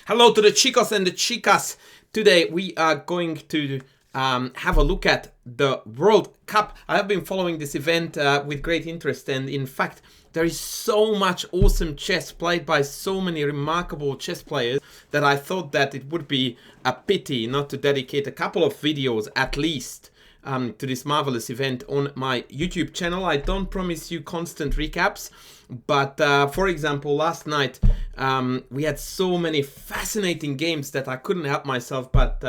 Hello to the chicos and the chicas. Today we are going to have a look at the World Cup. I have been following this event with great interest, and in fact there is so much awesome chess played by so many remarkable chess players that I thought that it would be a pity not to dedicate a couple of videos at least to this marvelous event on my YouTube channel. I don't promise you constant recaps, but for example, last night we had so many fascinating games that I couldn't help myself but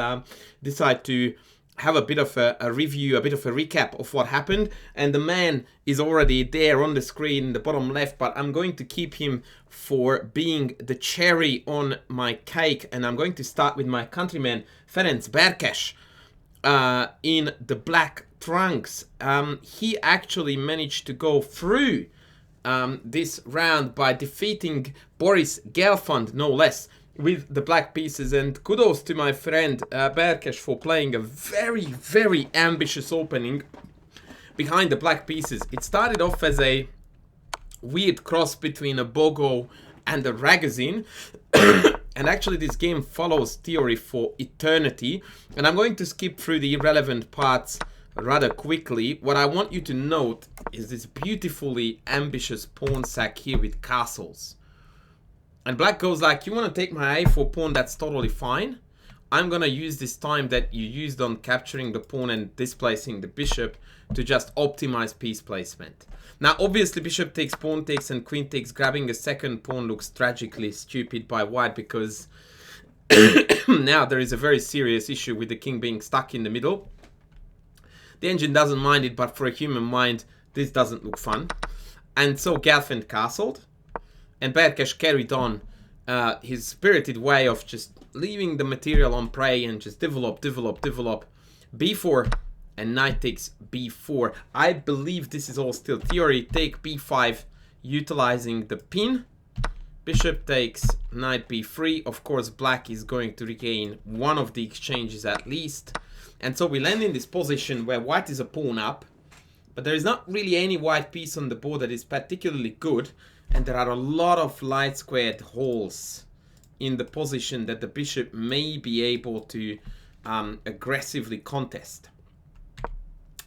decide to have a bit of a review, a bit of a recap of what happened. And the man is already there on the screen, the bottom left, but I'm going to keep him for being the cherry on my cake. And I'm going to start with my countryman, Ferenc Berkes. In the black trunks. He actually managed to go through this round by defeating Boris Gelfand, no less, with the black pieces. And kudos to my friend Berkes for playing a very, very ambitious opening behind the black pieces. It started off as a weird cross between a Bogo and a Ragozin. And actually this game follows theory for eternity, and I'm going to skip through the irrelevant parts rather quickly. What I want you to note is this beautifully ambitious pawn sack here with castles. And black goes like, you want to take my a4 pawn, that's totally fine. I'm gonna use this time that you used on capturing the pawn and displacing the bishop to just optimize piece placement. Now obviously bishop takes, pawn takes, and queen takes. Grabbing a second pawn looks tragically stupid by white because now there is a very serious issue with the king being stuck in the middle. The engine doesn't mind it, but for a human mind this doesn't look fun. And so Gelfand castled, and Berkes carried on his spirited way of just leaving the material on prey and just develop. b4 and knight takes b4. I believe this is all still theory. Take b5, utilizing the pin. Bishop takes, knight b3. Of course, black is going to regain one of the exchanges at least. And so we land in this position where white is a pawn up, but there is not really any white piece on the board that is particularly good. And there are a lot of light squared holes in the position that the bishop may be able to aggressively contest.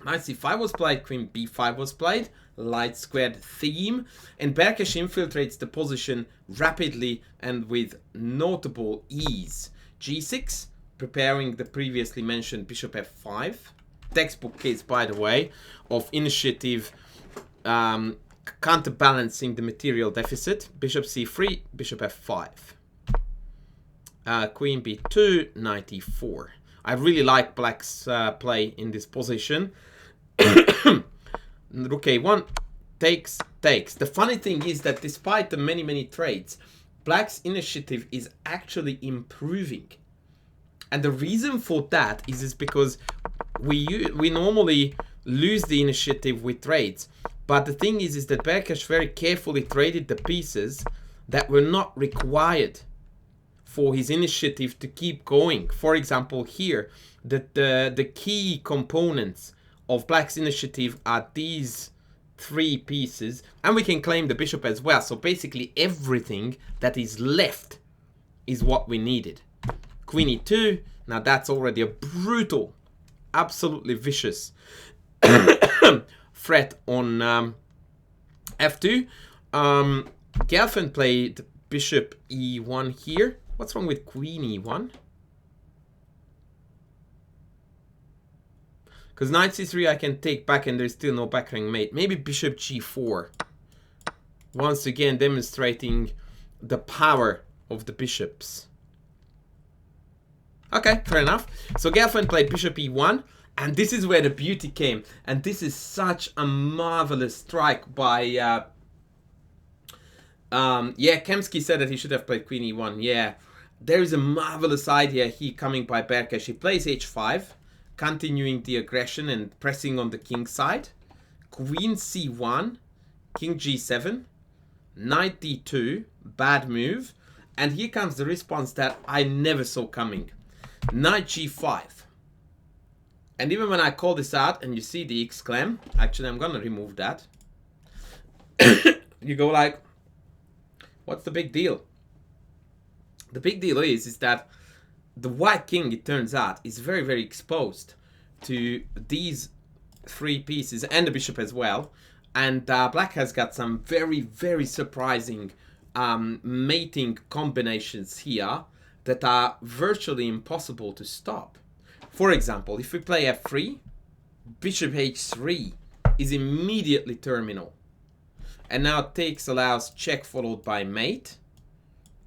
Knight c5 was played, queen b5 was played, light squared theme, and Berkes infiltrates the position rapidly and with notable ease. g6, preparing the previously mentioned bishop f5. Textbook case, by the way, of initiative counterbalancing the material deficit. Bishop c3, bishop f5. Queen b2, knight e4. I really like black's play in this position. Rook a1, takes. The funny thing is that despite the many trades, black's initiative is actually improving. And the reason for that is because we normally lose the initiative with trades. But the thing is that Berkes very carefully traded the pieces that were not required for his initiative to keep going. For example, here, the key components of black's initiative are these three pieces, and we can claim the bishop as well. So basically everything that is left is what we needed. Queen e2, now that's already a brutal, absolutely vicious threat on f2. Gelfand played bishop e1 here. What's wrong with queen e1? Because knight c3 I can take back and there's still no backrank mate. Maybe bishop g4. Once again demonstrating the power of the bishops. Okay, fair enough. So Gelfand played bishop e1. And this is where the beauty came. And this is such a marvelous strike by... yeah, Kemsky said that he should have played queen e1. Yeah, there is a marvelous idea here coming by Berkes. He plays h5, continuing the aggression and pressing on the king side. Queen c1, king g7, knight d2, bad move. And here comes the response that I never saw coming. Knight g5. And even when I call this out and you see the exclam, actually I'm gonna remove that. You go like, what's the big deal? The big deal is that the white king, it turns out, is very, very exposed to these 3 pieces and the bishop as well. And black has got some very, very surprising mating combinations here that are virtually impossible to stop. For example, if we play f3, bishop h3 is immediately terminal. And now takes allows check followed by mate.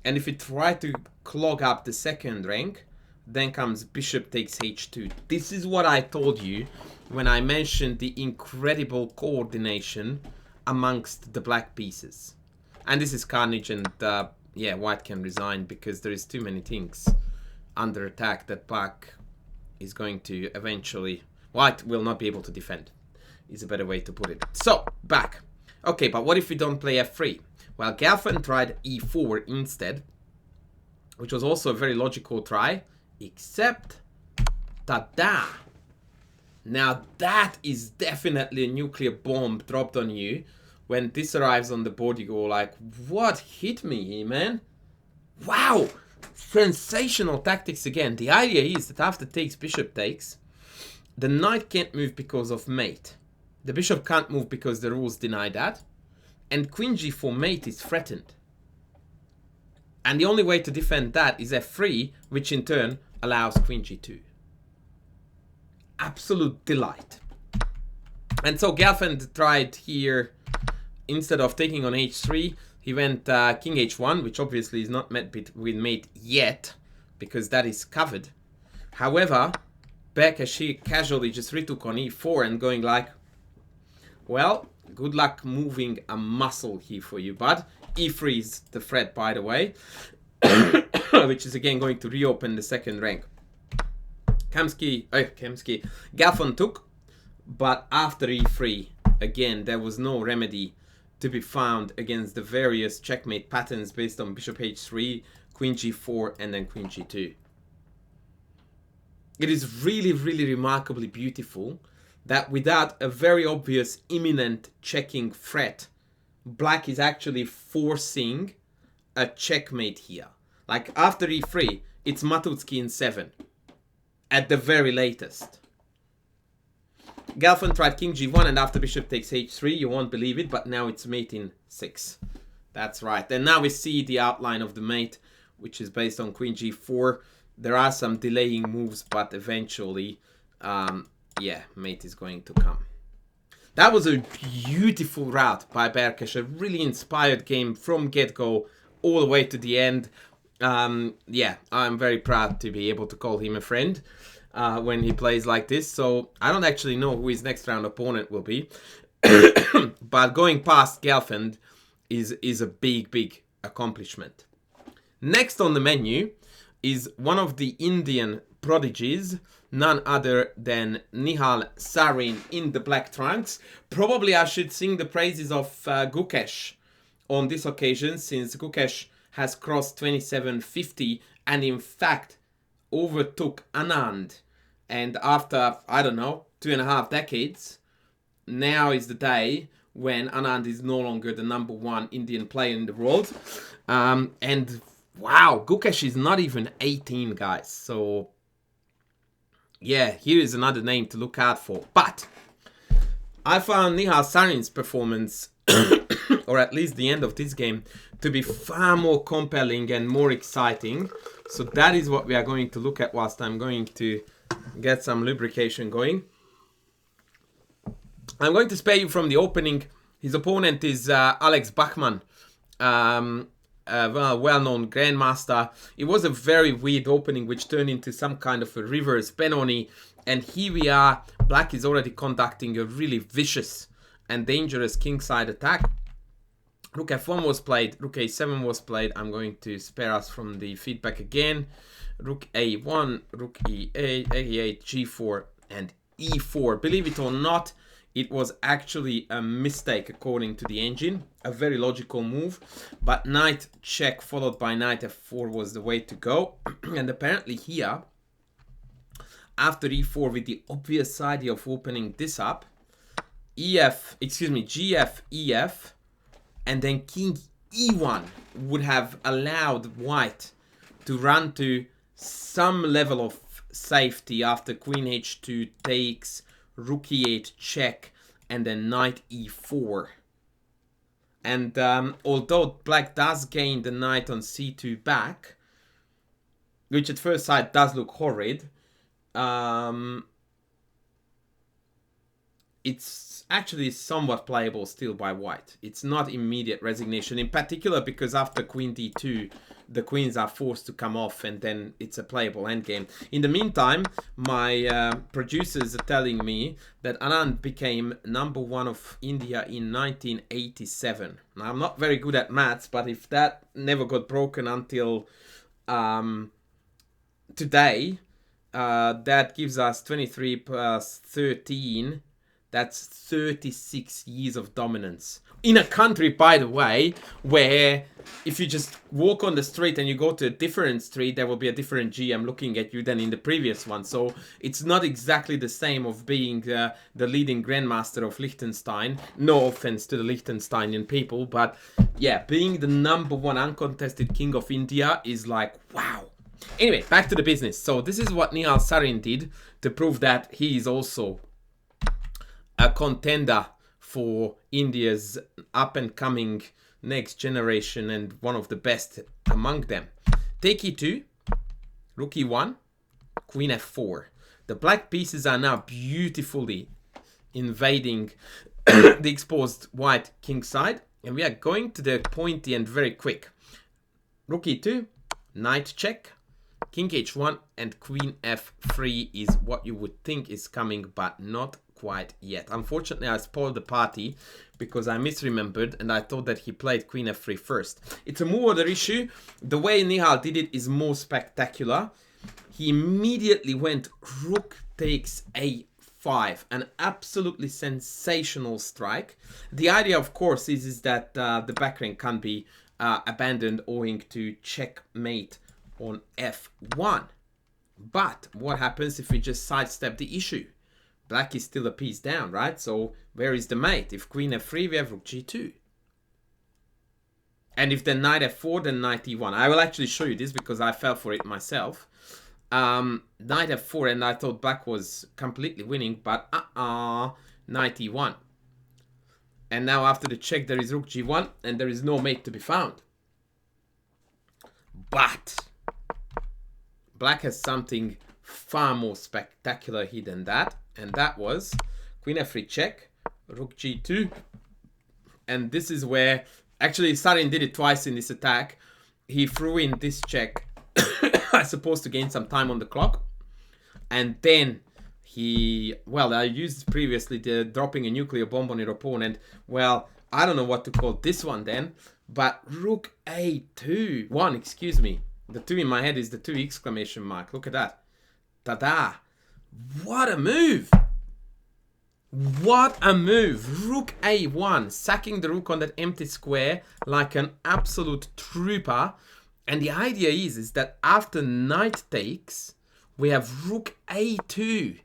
And if we try to clog up the second rank, then comes bishop takes h2. This is what I told you when I mentioned the incredible coordination amongst the black pieces. And this is carnage, and yeah, white can resign because there is too many things under attack that black is going to eventually... White will not be able to defend, is a better way to put it. So, back. Okay, but what if we don't play f3? Well, Gelfand tried e4 instead, which was also a very logical try, except... Ta-da! Now that is definitely a nuclear bomb dropped on you. When this arrives on the board, you go like, what hit me here, man? Wow! Sensational tactics again. The idea is that after takes, bishop takes, the knight can't move because of mate. The bishop can't move because the rules deny that. And queen g4 mate is threatened. And the only way to defend that is f3, which in turn allows queen g2. Absolute delight. And so Gelfand tried here, instead of taking on h3, he went king h1, which obviously is not met with mate yet, because that is covered. However, Berkes casually just retook on e4 and going like, well, good luck moving a muscle here for you, bud. e3 is the threat, by the way, which is again going to reopen the second rank. Gelfand took, but after e3, again, there was no remedy to be found against the various checkmate patterns based on bishop h3, queen g4, and then queen g2. It is really, really remarkably beautiful that without a very obvious imminent checking threat, black is actually forcing a checkmate here. Like after e3, it's Matutsky in 7. At the very latest. Gelfand tried king g1, and after bishop takes h3, you won't believe it, but now it's mate in 6. That's right. And now we see the outline of the mate, which is based on queen g4. There are some delaying moves, but eventually, yeah, mate is going to come. That was a beautiful route by Berkes, a really inspired game from get-go all the way to the end. Yeah, I'm very proud to be able to call him a friend when he plays like this. So I don't actually know who his next round opponent will be. But going past Gelfand is a big, big accomplishment. Next on the menu is one of the Indian prodigies, none other than Nihal Sarin in the black trunks. Probably I should sing the praises of Gukesh on this occasion, since Gukesh has crossed 2750 and in fact overtook Anand. And after, I don't know, 2.5 decades, now is the day when Anand is no longer the #1 Indian player in the world. And wow, Gukesh is not even 18, guys. So yeah, here is another name to look out for. But I found Nihal Sarin's performance, or at least the end of this game, to be far more compelling and more exciting. So that is what we are going to look at whilst I'm going to get some lubrication going. I'm going to spare you from the opening. His opponent is Alex Bachman, a well-known grandmaster. It was a very weird opening which turned into some kind of a reverse Benoni. And here we are. Black is already conducting a really vicious and dangerous kingside attack. Rook f1 was played, rook a7 was played. I'm going to spare us from the feedback again. Rook a1, rook e8, a8, g4, and e4. Believe it or not, it was actually a mistake according to the engine. A very logical move. But knight check followed by knight f4 was the way to go. And apparently here, after e4 with the obvious idea of opening this up, gf, ef, and then king e1 would have allowed white to run to some level of safety after queen h2 takes, rook e8 check, and then knight e4. And although black does gain the knight on c2 back, which at first sight does look horrid, it's actually somewhat playable still by white. It's not immediate resignation, in particular because after queen d2, the queens are forced to come off, and then it's a playable endgame. In the meantime, my producers are telling me that Anand became #1 of India in 1987. Now, I'm not very good at maths, but if that never got broken until today, that gives us 23 plus 13. That's 36 years of dominance. In a country, by the way, where if you just walk on the street and you go to a different street, there will be a different GM looking at you than in the previous one. So it's not exactly the same of being the leading grandmaster of Liechtenstein. No offense to the Liechtensteinian people, but yeah, being the #1 uncontested king of India is like, wow. Anyway, back to the business. So this is what Nihal Sarin did to prove that he is also a contender for India's up-and-coming next generation and one of the best among them. Take e2, rook e1, queen f4. The black pieces are now beautifully invading the exposed white king side, and we are going to the pointy and very quick. Rook e2, knight check, king h1, and queen f3 is what you would think is coming, but not quite yet. Unfortunately, I spoiled the party because I misremembered and I thought that he played queen f3 first. It's a more other issue. The way Nihal did it is more spectacular. He immediately went rook takes a5, an absolutely sensational strike. The idea, of course, is that the back rank can be abandoned owing to checkmate on f1. But what happens if we just sidestep the issue? Black is still a piece down, right? So where is the mate? If queen f3, we have rook g2. And if then knight f4, then knight e1. I will actually show you this because I fell for it myself. Knight f4, and I thought black was completely winning, but knight e1. And now after the check, there is rook g1, and there is no mate to be found. But black has something far more spectacular here than that, and that was queen f3 check, rook g2, and this is where actually Sarin did it twice in this attack. He threw in this check, I suppose, to gain some time on the clock, and then he, well, I used previously the dropping a nuclear bomb on your opponent. Well, I don't know what to call this one then, but rook a2, excuse me. The 2 in my head is the 2 exclamation mark. Look at that. Ta-da. What a move. What a move. Rook a1, sacking the rook on that empty square like an absolute trooper. And the idea is that after knight takes, we have rook a2,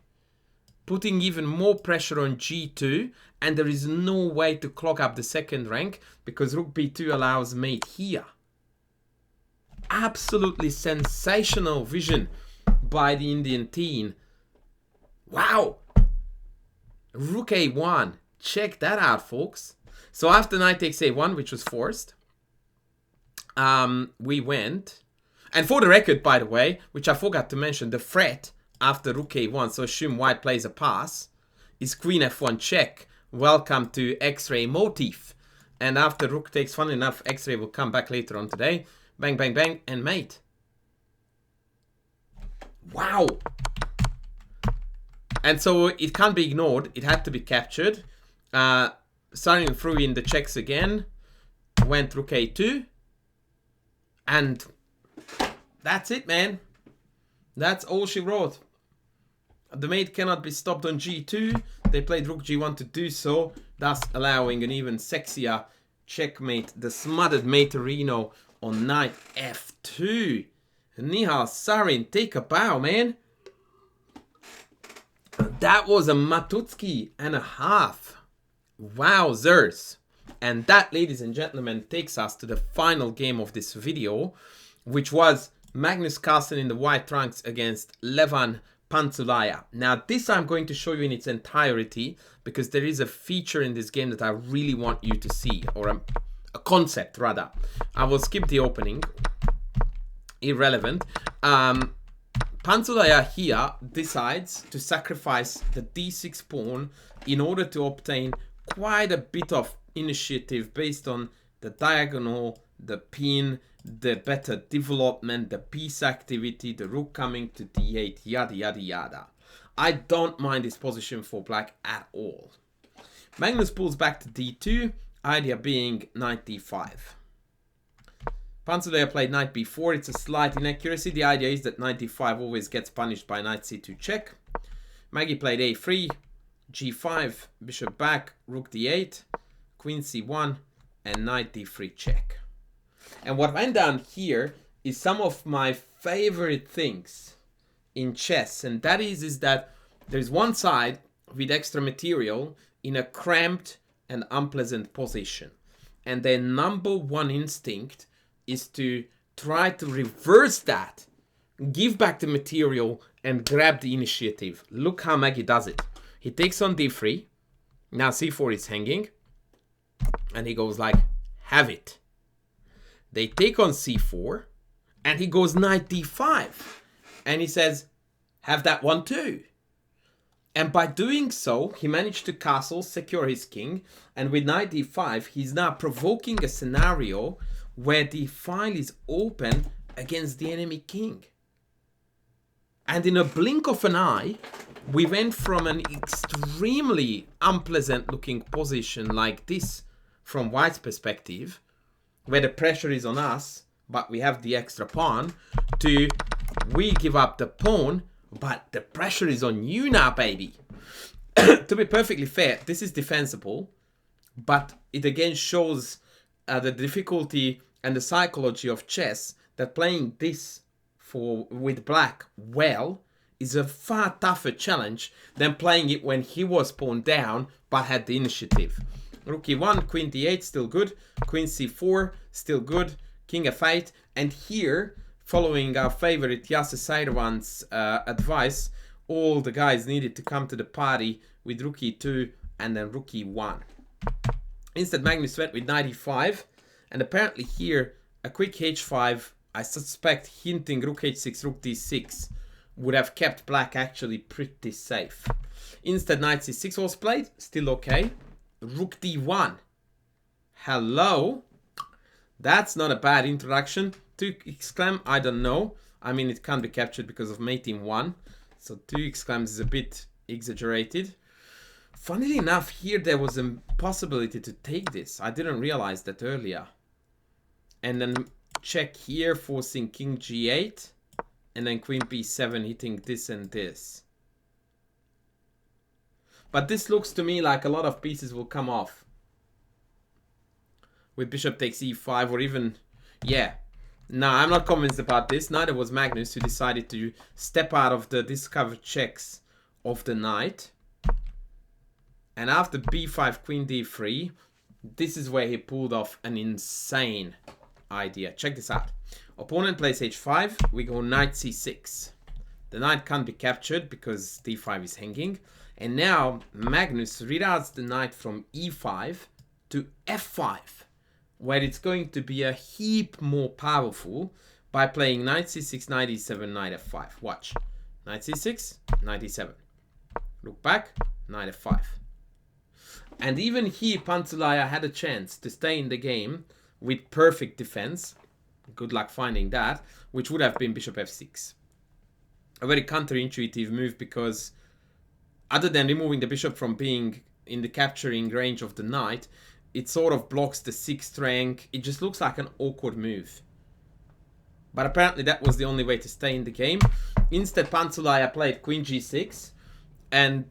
putting even more pressure on g2, and there is no way to clog up the second rank because rook b2 allows mate here. Absolutely sensational vision by the Indian team. Wow. Rook a1. Check that out, folks. So after knight takes a1, which was forced, we went. And for the record, by the way, which I forgot to mention, the threat after rook a1, so assume white plays a pass, is queen f1 check. Welcome to X-ray motif. And after rook takes, fun enough, X-ray will come back later on today. Bang, bang, bang, and mate. Wow. And so it can't be ignored. It had to be captured. Sarin threw in the checks again. Went rook a2. And that's it, man. That's all she wrote. The mate cannot be stopped on g2. They played rook g1 to do so, thus allowing an even sexier checkmate. The smothered Materino on knight f2. Nihal Sarin, take a bow, man. That was a Matutsky and a half. Wowzers. And that, ladies and gentlemen, takes us to the final game of this video, which was Magnus Carlsen in the white trunks against Levan Pantzulaia. Now this I'm going to show you in its entirety because there is a feature in this game that I really want you to see, or a concept rather. I will skip the opening. Irrelevant. Pantzulaia here decides to sacrifice the d6 pawn in order to obtain quite a bit of initiative based on the diagonal, the pin, the better development, the piece activity, the rook coming to d8, yada yada yada. I don't mind this position for black at all. Magnus pulls back to d2, idea being knight d5. Pantzulaia played knight b4, it's a slight inaccuracy. The idea is that knight d5 always gets punished by knight c2 check. Maggie played a3, g5, bishop back, rook d8, queen c1, and knight d3 check. And what went down here is some of my favorite things in chess, and that is that there's one side with extra material in a cramped and unpleasant position, and their number one instinct is to try to reverse that, give back the material and grab the initiative. Look how Maggie does it. He takes on d3, now c4 is hanging, and he goes like, have it. They take on c4, and he goes knight d5, and he says, have that one too. And by doing so, he managed to castle, secure his king, and with knight d5, he's now provoking a scenario where the file is open against the enemy king. And in a blink of an eye, we went from an extremely unpleasant looking position like this from white's perspective, where the pressure is on us, but we have the extra pawn, to we give up the pawn, but the pressure is on you now, baby. To be perfectly fair, this is defensible, but it again shows the difficulty and the psychology of chess, that playing this with black well is a far tougher challenge than playing it when he was pawn down but had the initiative. Rook e1, queen d8, still good. Queen c4, still good. King f8, and here, following our favorite Yasser Seirawan's advice, all the guys needed to come to the party with rook e2 and then rook e1. Instead, Magnus went with knight e5. And apparently here, a quick h5, I suspect hinting rook h6, rook d6, would have kept black actually pretty safe. Instead, knight c6 was played, still okay. Rook d1. Hello? That's not a bad introduction. 2 exclam, I don't know. I mean, it can't be captured because of mate in 1. So 2 exclams is a bit exaggerated. Funnily enough, here there was a possibility to take this. I didn't realize that earlier. And then check here, forcing king g8. And then queen b7 hitting this and this. But this looks to me like a lot of pieces will come off. With bishop takes e5 or even... Yeah. No, I'm not convinced about this. Neither was Magnus, who decided to step out of the discovered checks of the knight. And after b5, queen d3, this is where he pulled off an insane idea. Check this out. Opponent plays h5, we go knight c6. The knight can't be captured because d5 is hanging. And now Magnus reroutes the knight from e5 to f5, where it's going to be a heap more powerful by playing knight c6, knight e7, knight f5. Watch. Knight c6, knight e7. Look back, knight f5. And even here, Pantzulaia had a chance to stay in the game with perfect defense. Good luck finding that, which would have been bishop f6. A very counterintuitive move because other than removing the bishop from being in the capturing range of the knight, it sort of blocks the 6th rank. It just looks like an awkward move. But apparently that was the only way to stay in the game. Instead, Pantzulaia played queen g6. And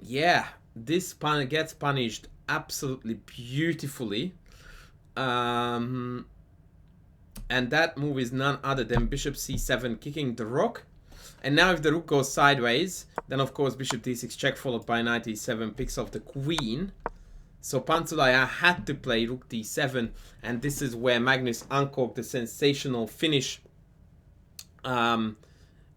yeah, this gets punished absolutely beautifully. And that move is none other than bishop c7 kicking the rook. And now if the rook goes sideways, then of course bishop d6 check followed by knight e7 picks off the queen. So Pantsulaja had to play rook d7, and this is where Magnus uncorked the sensational finish. And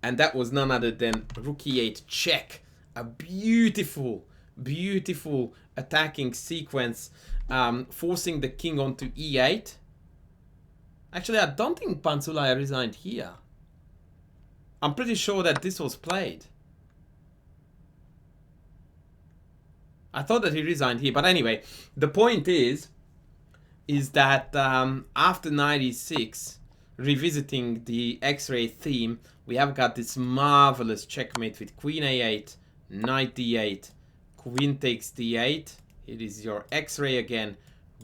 that was none other than rook e8 check. A beautiful, beautiful attacking sequence, forcing the king onto e8. Actually, I don't think Pantsulaja resigned here. I'm pretty sure that this was played. I thought that he resigned here, but anyway, the point is that after knight e6, revisiting the X-ray theme, we have got this marvelous checkmate with queen a8, knight d8, queen takes d8. It is your X-ray again,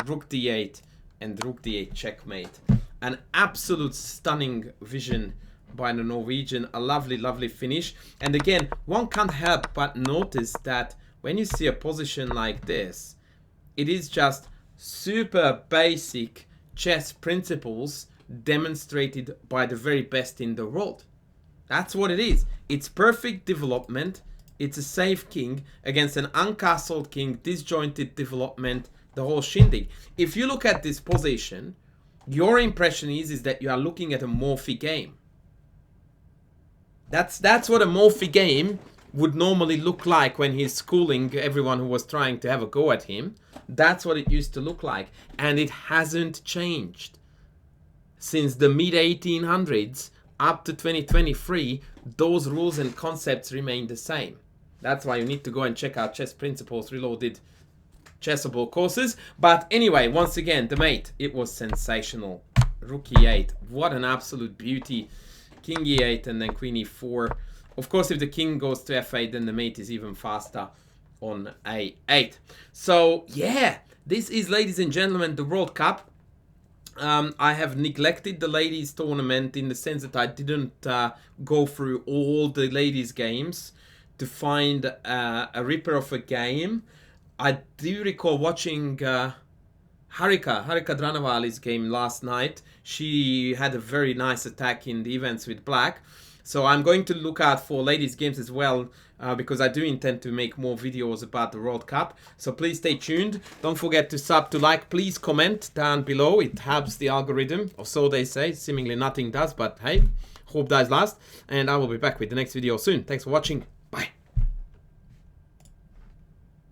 rook d8, and rook d8 checkmate. An absolute stunning vision by the Norwegian, a lovely, lovely finish. And again, one can't help but notice that when you see a position like this, it is just super basic chess principles demonstrated by the very best in the world. That's what it is. It's perfect development. It's a safe king against an uncastled king, disjointed development, the whole shindig. If you look at this position, your impression is that you are looking at a Morphy game. That's what a Morphy game would normally look like when he's schooling everyone who was trying to have a go at him. That's what it used to look like. And it hasn't changed. Since the mid-1800s up to 2023, those rules and concepts remain the same. That's why you need to go and check out Chess Principles Reloaded Chessable courses. But anyway, once again, the mate, it was sensational. Rook e8, what an absolute beauty. King e8 and then queen e4. Of course, if the king goes to f8, then the mate is even faster on a8. So, yeah, this is, ladies and gentlemen, the World Cup. I have neglected the ladies tournament in the sense that I didn't go through all the ladies games to find a ripper of a game. I do recall watching Harika Dranavali's game last night. She had a very nice attack in the events with black. So I'm going to look out for ladies games as well, because I do intend to make more videos about the World Cup. So please stay tuned. Don't forget to sub, to like. Please comment down below. It helps the algorithm, or so they say. Seemingly nothing does, but hey, hope dies last. And I will be back with the next video soon. Thanks for watching.